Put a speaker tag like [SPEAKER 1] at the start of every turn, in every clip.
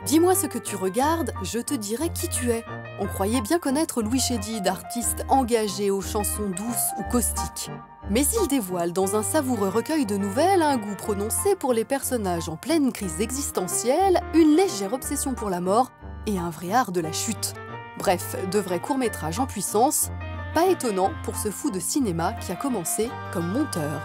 [SPEAKER 1] Dis-moi ce que tu regardes, je te dirai qui tu es. On croyait bien connaître Louis Chédid, artiste engagé aux chansons douces ou caustiques. Mais il dévoile dans un savoureux recueil de nouvelles un goût prononcé pour les personnages en pleine crise existentielle, une légère obsession pour la mort et un vrai art de la chute. Bref, de vrais courts-métrages en puissance, pas étonnant pour ce fou de cinéma qui a commencé comme monteur.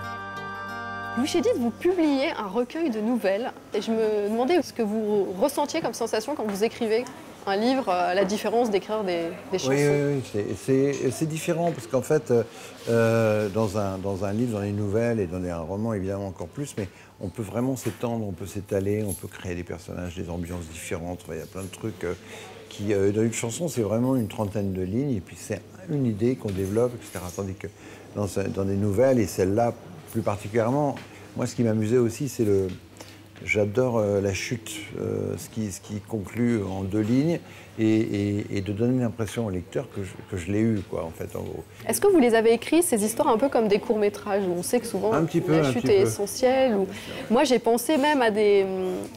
[SPEAKER 1] Louis Chédid, vous publiez un recueil de nouvelles et je me demandais ce que vous ressentiez comme sensation quand vous écrivez un livre, à la différence d'écrire des chansons.
[SPEAKER 2] Oui, c'est différent parce qu'en fait, dans un livre, dans les nouvelles et dans un roman évidemment encore plus, mais on peut vraiment s'étendre, on peut s'étaler, on peut créer des personnages, des ambiances différentes. Il y a plein de trucs dans une chanson, c'est vraiment une trentaine de lignes et puis c'est une idée qu'on développe, etc. Tandis que dans des nouvelles, et celle-là plus particulièrement, moi ce qui m'amusait aussi, c'est j'adore la chute, ce qui conclut en 2 lignes et de donner l'impression au lecteur que je l'ai eu, quoi, en fait, en gros.
[SPEAKER 1] Est-ce que vous les avez écrits, ces histoires, un peu comme des courts-métrages où on sait que souvent la chute est essentielle Moi, j'ai pensé même à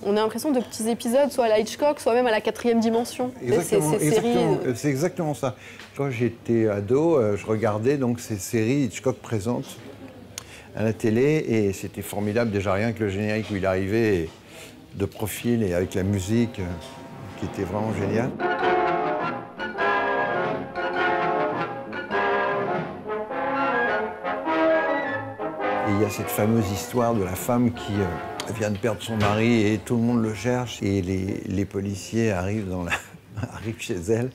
[SPEAKER 1] on a l'impression de petits épisodes, soit à la Hitchcock, soit même à la 4e dimension.
[SPEAKER 2] C'est exactement ça. Quand j'étais ado, je regardais donc ces séries Hitchcock présentes à la télé et c'était formidable, déjà rien que le générique où il arrivait de profil et avec la musique qui était vraiment géniale. Et il y a cette fameuse histoire de la femme qui vient de perdre son mari et tout le monde le cherche et les policiers arrivent arrive chez elle.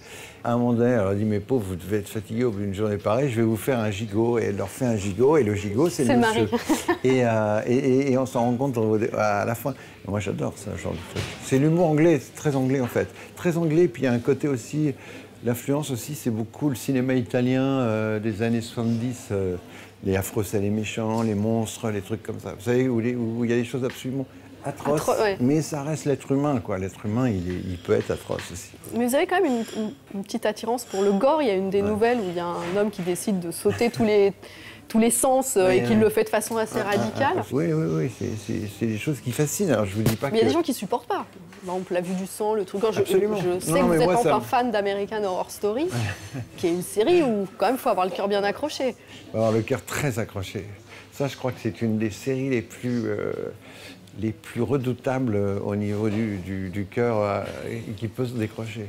[SPEAKER 2] À un moment donné, elle leur dit « Mais pauvre, vous devez être fatigué au bout d'une journée pareille, je vais vous faire un gigot. » Et elle leur fait un gigot, et le gigot, c'est le monsieur. Et on s'en rend compte à la fin. Et moi, j'adore ça, genre de truc. C'est l'humour anglais, c'est très anglais, en fait. Très anglais, puis il y a un côté aussi... L'influence aussi, c'est beaucoup le cinéma italien des années 70, les affreux et les méchants, les monstres, les trucs comme ça. Vous savez, où il y a des choses absolument... atroce, mais ça reste l'être humain, quoi. L'être humain, il peut être atroce aussi.
[SPEAKER 1] Mais vous avez quand même une petite attirance pour le gore. Il y a une des nouvelles où il y a un homme qui décide de sauter tous les sens et qui le fait de façon assez radicale.
[SPEAKER 2] Oui, c'est des choses qui fascinent. Alors, je vous dis pas
[SPEAKER 1] mais il y a des gens qui supportent pas. Par exemple, la vue du sang, le truc.
[SPEAKER 2] Absolument.
[SPEAKER 1] Je sais que vous êtes enfin fan d'American Horror Story, qui est une série où quand même il faut avoir le cœur bien accroché. Il
[SPEAKER 2] faut avoir le cœur très accroché. Ça, je crois que c'est une des séries les plus redoutables au niveau du cœur qui peut se décrocher.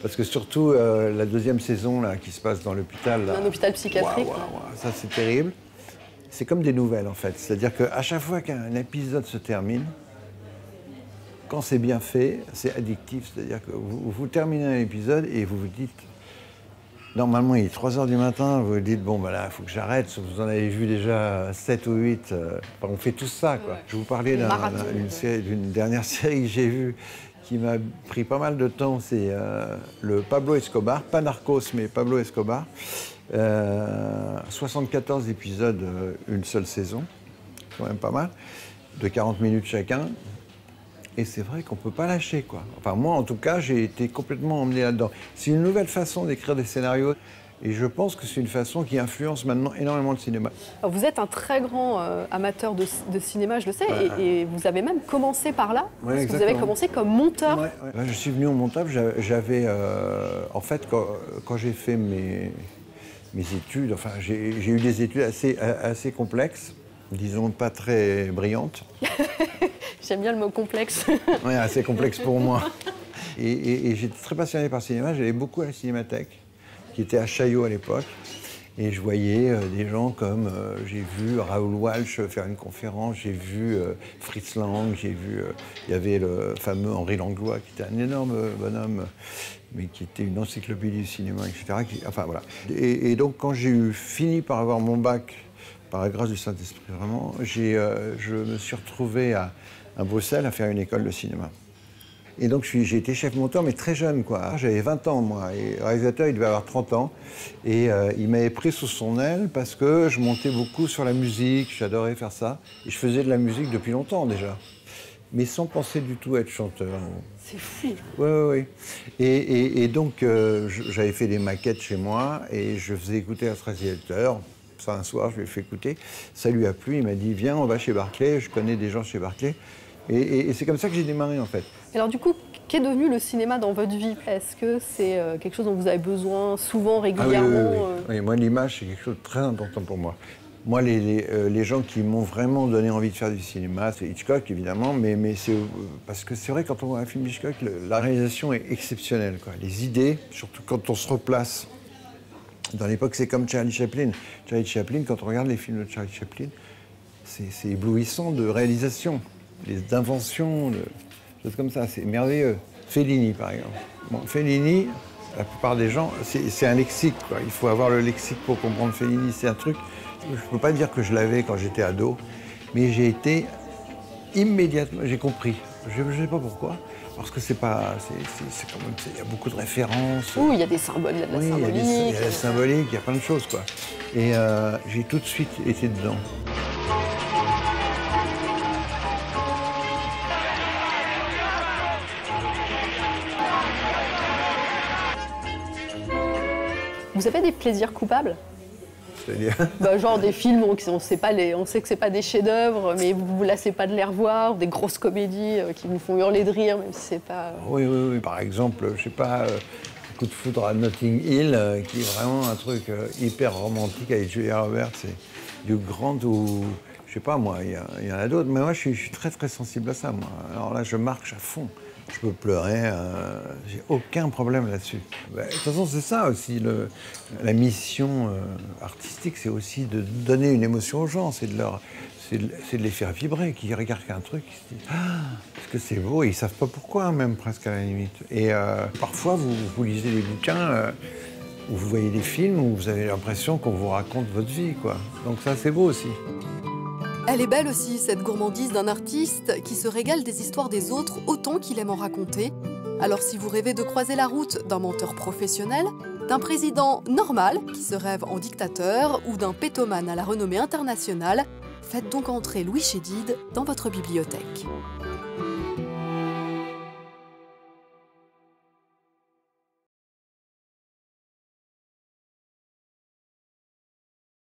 [SPEAKER 2] Parce que surtout, la 2e saison là, qui se passe dans l'hôpital...
[SPEAKER 1] Un hôpital psychiatrique.
[SPEAKER 2] Ça, c'est terrible. C'est comme des nouvelles, en fait. C'est-à-dire qu'à chaque fois qu'un épisode se termine, quand c'est bien fait, c'est addictif. C'est-à-dire que vous terminez un épisode et vous vous dites... Normalement, il est 3 h du matin, vous vous dites, bon, ben là, il faut que j'arrête. Vous en avez vu déjà 7 ou 8. Enfin, on fait tout ça, quoi. Je vous parlais d'une dernière série que j'ai vue qui m'a pris pas mal de temps. C'est le Pablo Escobar, pas Narcos, mais Pablo Escobar. 74 épisodes, une seule saison. C'est quand même pas mal. De 40 minutes chacun. Et c'est vrai qu'on ne peut pas lâcher, quoi. Enfin, moi, en tout cas, j'ai été complètement emmené là-dedans. C'est une nouvelle façon d'écrire des scénarios. Et je pense que c'est une façon qui influence maintenant énormément le cinéma. Alors, vous êtes un très grand amateur de cinéma, je le sais, et vous avez même commencé par là. Parce que vous avez commencé comme monteur. Je suis venu au montage, j'avais... en fait, quand j'ai fait mes études, enfin, j'ai eu des études assez complexes, disons pas très brillantes.
[SPEAKER 1] J'aime bien le mot complexe.
[SPEAKER 2] Oui, assez complexe pour moi. Et j'étais très passionné par le cinéma. J'allais beaucoup à la Cinémathèque, qui était à Chaillot à l'époque. Et je voyais des gens comme... j'ai vu Raoul Walsh faire une conférence, j'ai vu Fritz Lang, j'ai vu... il y avait le fameux Henri Langlois, qui était un énorme bonhomme, mais qui était une encyclopédie du cinéma, etc. Enfin, voilà. Et donc, quand j'ai fini par avoir mon bac, par la grâce du Saint-Esprit, vraiment, je me suis retrouvé à Bruxelles à faire une école de cinéma. Et donc j'ai été chef monteur, mais très jeune, quoi. J'avais 20 ans, moi, et le réalisateur, il devait avoir 30 ans. Et il m'avait pris sous son aile parce que je montais beaucoup sur la musique, j'adorais faire ça. Et je faisais de la musique depuis longtemps, déjà. Mais sans penser du tout à être chanteur.
[SPEAKER 1] C'est fou.
[SPEAKER 2] Oui. Et donc, j'avais fait des maquettes chez moi, et je faisais écouter à ce réalisateur. Ça, un soir, je lui ai fait écouter. Ça lui a plu, il m'a dit, viens, on va chez Barclay. Je connais des gens chez Barclay. Et c'est comme ça que j'ai démarré, en fait.
[SPEAKER 1] Alors du coup, Qu'est devenu le cinéma dans votre vie? Est-ce que c'est quelque chose dont vous avez besoin souvent, régulièrement?
[SPEAKER 2] Oui, moi, l'image, c'est quelque chose de très important pour moi. Moi, les gens qui m'ont vraiment donné envie de faire du cinéma, c'est Hitchcock, évidemment, mais c'est parce que c'est vrai, quand on voit un film Hitchcock, la réalisation est exceptionnelle, quoi. Les idées, surtout quand on se replace dans l'époque, c'est comme Charlie Chaplin. Charlie Chaplin, quand on regarde les films de Charlie Chaplin, c'est éblouissant de réalisation, d'invention, de choses comme ça, c'est merveilleux. Fellini, par exemple. Bon, Fellini, la plupart des gens, c'est un lexique, quoi. Il faut avoir le lexique pour comprendre Fellini, c'est un truc... Je ne peux pas dire que je l'avais quand j'étais ado, mais j'ai été immédiatement, j'ai compris. Je ne sais pas pourquoi, parce que c'est pas, c'est quand même, il y a beaucoup de références.
[SPEAKER 1] Oui, il y a des symboles, il y a de la symbolique.
[SPEAKER 2] Il y a la symbolique, il y a plein de choses, quoi. Et j'ai tout de suite été dedans.
[SPEAKER 1] Vous avez des plaisirs coupables?
[SPEAKER 2] C'est-à-dire
[SPEAKER 1] genre des films, on sait que c'est pas des chefs-d'œuvre, mais vous vous lassez pas de les revoir, des grosses comédies qui vous font hurler de rire, même si c'est pas...
[SPEAKER 2] Oui. Par exemple, je sais pas, Coup de foudre à Notting Hill, qui est vraiment un truc hyper romantique avec Julia Roberts, c'est du grand ou... Je sais pas, moi, il y en a d'autres, mais moi, je suis très, très sensible à ça, moi. Alors là, je marche à fond. Je peux pleurer, j'ai aucun problème là-dessus. De toute façon, c'est ça aussi, la mission artistique, c'est aussi de donner une émotion aux gens, c'est de les faire vibrer, qu'ils regardent un truc, ils se disent « Ah, est-ce que c'est beau ?» Et ils ne savent pas pourquoi, même, presque à la limite. Et parfois, vous lisez des bouquins, ou vous voyez des films, où vous avez l'impression qu'on vous raconte votre vie, quoi. Donc ça, c'est beau aussi.
[SPEAKER 1] Elle est belle aussi, cette gourmandise d'un artiste qui se régale des histoires des autres autant qu'il aime en raconter. Alors si vous rêvez de croiser la route d'un menteur professionnel, d'un président normal qui se rêve en dictateur ou d'un pétomane à la renommée internationale, faites donc entrer Louis Chédid dans votre bibliothèque.